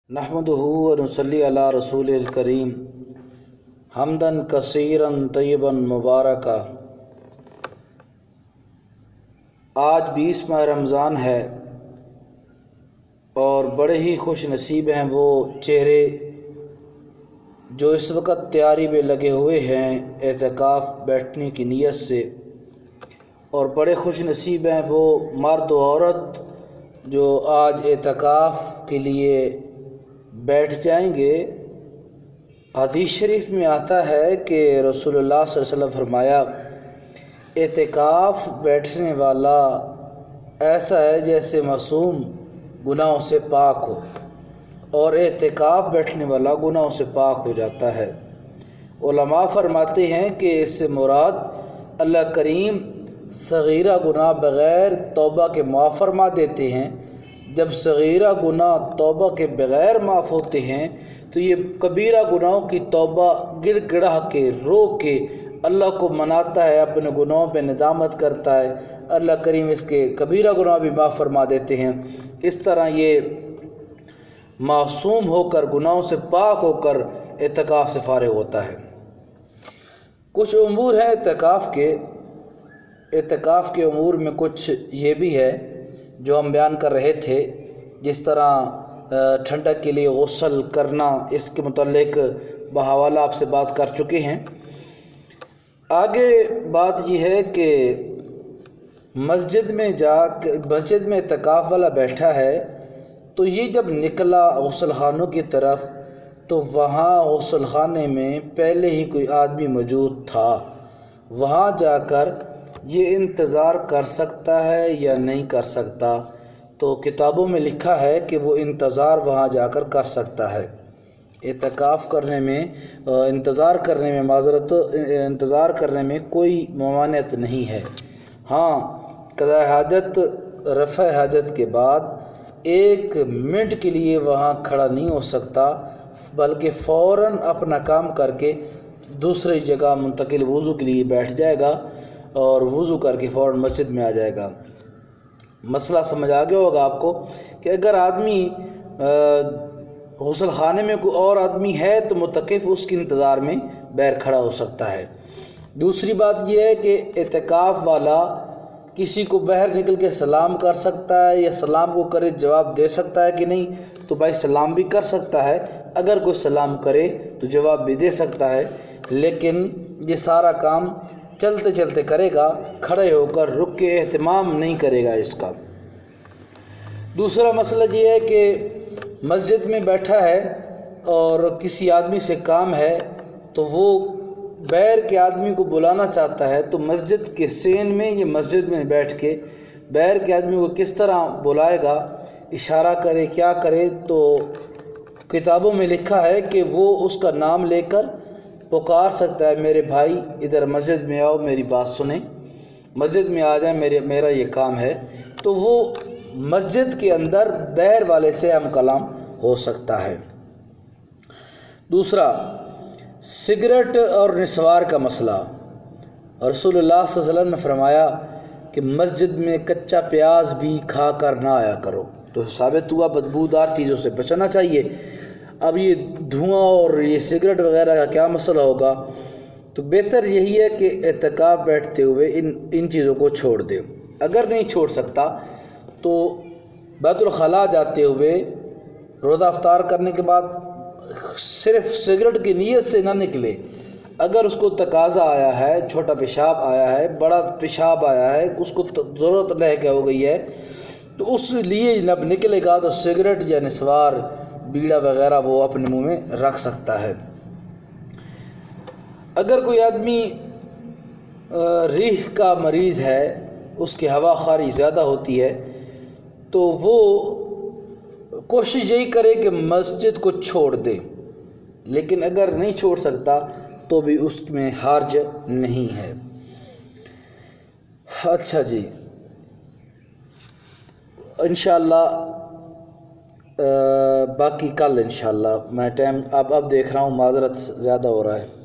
नहमदुहु व नुसल्ली अला रसूलिल करीम हमदन कसीरन तय्यबन मुबारका। आज 20 माह रमज़ान है और बड़े ही खुश नसीब हैं वो चेहरे जो इस वक्त तैयारी में लगे हुए हैं एतकाफ़ बैठने की नीयत से, और बड़े खुश नसीब हैं वो मर्द व औरत जो आज एतकाफ़ के लिए बैठ जाएंगे। हदीस शरीफ में आता है कि रसूलुल्लाह सल्लल्लाहु अलैहि वसल्लम फरमाया, एतकाफ़ बैठने वाला ऐसा है जैसे मासूम गुनाहों से पाक हो, और एतकाफ़ बैठने वाला गुनाहों से पाक हो जाता है। उलमा फरमाते हैं कि इससे मुराद अल्लाह करीम सगीरा गुनाह बग़ैर तौबा के माफ़ फरमा देते हैं। जब सगीरा गुनाह तौबा के बग़ैर माफ़ होते हैं तो ये कबीरा गुनाहों की तौबा गिड़गिड़ा के रो के अल्लाह को मनाता है, अपने गुनाहों पे निदामत करता है। अल्लाह करीम इसके कबीरा गुनाह भी माफ़ फरमा देते हैं। इस तरह ये मासूम होकर गुनाहों से पाक होकर एतकाफ़ से फारिग होता है। कुछ उमूर हैं एतकाफ़ के उमूर में कुछ ये भी है जो हम बयान कर रहे थे, जिस तरह ठंडक के लिए गुस्ल करना, इसके मुतल्लिक बहवाला आपसे बात कर चुके हैं। आगे बात यह है कि मस्जिद में एतकाफ़ वाला बैठा है तो ये जब निकला गुस्ल खानों की तरफ तो वहाँ गुस्ल खाने में पहले ही कोई आदमी मौजूद था। वहाँ जाकर ये इंतज़ार कर सकता है या नहीं कर सकता, तो किताबों में लिखा है कि वो इंतज़ार वहाँ जाकर कर सकता है। एतकाफ़ करने में इंतज़ार करने में कोई ममानियत नहीं है। हाँ, क़ज़ा हाजत रफ़ा हाजत के बाद 1 मिनट के लिए वहाँ खड़ा नहीं हो सकता, बल्कि फ़ौरन अपना काम करके दूसरी जगह मुंतकिल वज़ू के लिए बैठ जाएगा और वज़ू करके फ़ौरन मस्जिद में आ जाएगा। मसला समझ आ गया होगा आपको कि अगर आदमी गुस्ल खाने में कोई और आदमी है तो मुतकिफ़ उसके इंतज़ार में बैर खड़ा हो सकता है। दूसरी बात यह है कि एतकाफ़ वाला किसी को बाहर निकल के सलाम कर सकता है, या सलाम को करे जवाब दे सकता है कि नहीं, तो भाई सलाम भी कर सकता है। अगर कोई सलाम करे तो जवाब भी दे सकता है, लेकिन ये सारा काम चलते चलते करेगा, खड़े होकर रुक के एहतमाम नहीं करेगा इसका। दूसरा मसला ये है कि मस्जिद में बैठा है और किसी आदमी से काम है तो वो बैर के आदमी को बुलाना चाहता है, तो मस्जिद के सेन में ये मस्जिद में बैठ के बैर के आदमी को किस तरह बुलाएगा, इशारा करे क्या करे, तो किताबों में लिखा है कि वो उसका नाम लेकर पुकार सकता है, मेरे भाई इधर मस्जिद में आओ, मेरी बात सुने, मस्जिद में आ जाए, मेरा ये काम है। तो वो मस्जिद के अंदर बैर वाले से हम कलाम हो सकता है। दूसरा, सिगरेट और निस्वार का मसला। रसूलुल्लाह सल्लल्लाहु अलैहि वसल्लम ने फरमाया कि मस्जिद में कच्चा प्याज भी खा कर ना आया करो, तो साबित हुआ बदबूदार चीज़ों से बचना चाहिए। अब ये धुआं और ये सिगरेट वगैरह का क्या मसला होगा, तो बेहतर यही है कि एतकाफ़ बैठते हुए इन चीज़ों को छोड़ दे। अगर नहीं छोड़ सकता तो बैतुल खला जाते हुए रोज़ा अफ्तार करने के बाद सिर्फ़ सिगरेट की नीयत से ना निकले। अगर उसको तकाज़ा आया है, छोटा पेशाब आया है, बड़ा पेशाब आया है, उसको ज़रूरत लहके हो गई है, तो उस लिए जब निकलेगा तो सिगरेट या निस्वार बीड़ा वगैरह वो अपने मुंह में रख सकता है। अगर कोई आदमी रीह का मरीज़ है, उसकी हवा खारी ज़्यादा होती है, तो वो कोशिश यही करे कि मस्जिद को छोड़ दे, लेकिन अगर नहीं छोड़ सकता तो भी उसमें हर्ज नहीं है। अच्छा जी, इंशाअल्लाह बाकी कल इंशाअल्लाह। मैं टाइम अब देख रहा हूँ, माज़रत ज़्यादा हो रहा है।